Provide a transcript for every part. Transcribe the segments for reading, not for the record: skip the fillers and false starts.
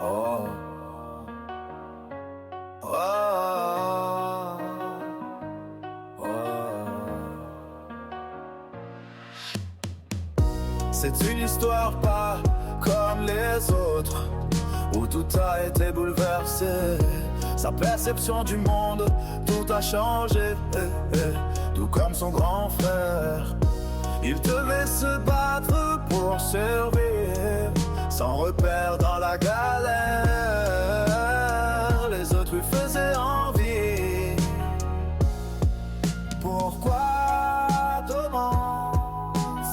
Oh, oh, oh. C'est une histoire pas comme les autres, où tout a été bouleversé. Sa perception du monde, tout a changé, tout comme son grand frère. Il devait se battre pour survivre, sans repère dans la galère. Les autres lui faisaient envie. Pourquoi, comment?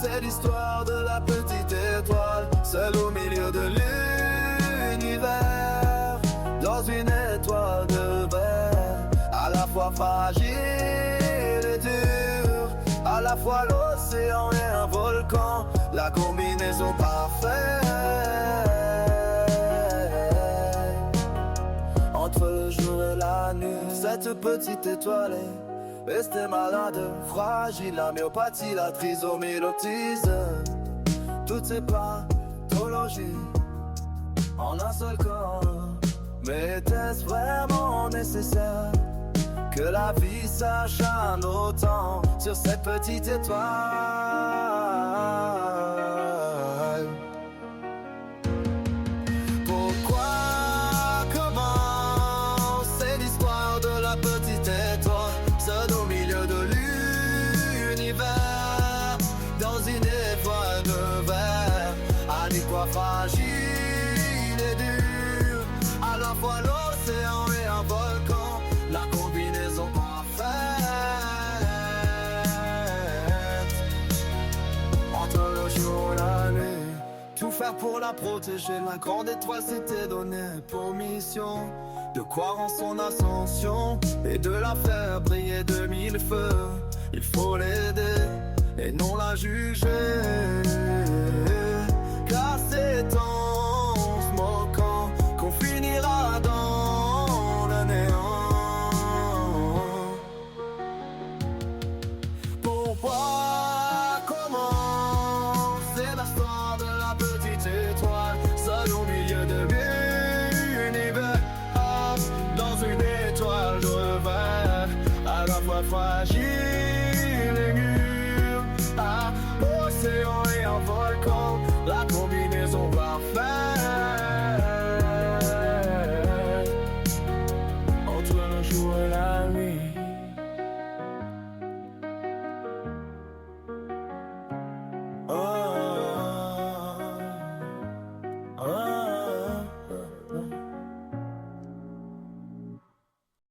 C'est l'histoire de la petite étoile, seule au milieu de l'univers, dans une étoile de verre, à la fois fragile et dure, à la fois l'océan et un volcan, la combinaison parfaite entre le jour et la nuit. Cette petite étoile est restée malade, fragile, la myopathie, la trisomie, l'autisme, toutes ces pathologies en un seul corps. Mais était-ce vraiment nécessaire que la vie s'acharne autant sur cette petite étoile? Pourquoi, comment? C'est l'histoire de la petite étoile, seule au milieu de l'univers, dans une étoile de verre, à la fois fragile et dure, à la fois l'océan et un volcan, la combinaison parfaite entre le jour et la nuit. Tout faire pour la protéger, la grande étoile s'était donnée pour mission de croire en son ascension et de la faire briller de mille feux. Il faut l'aider et non la juger, car c'est en se moquant qu'on finira dans le néant. Pourquoi, comment? C'est l'histoire de la petite étoile, seule au milieu de l'univers, dans une étoile de verre, à la fois fragile et dure, à l'océan et un volcan, la combinaison parfaite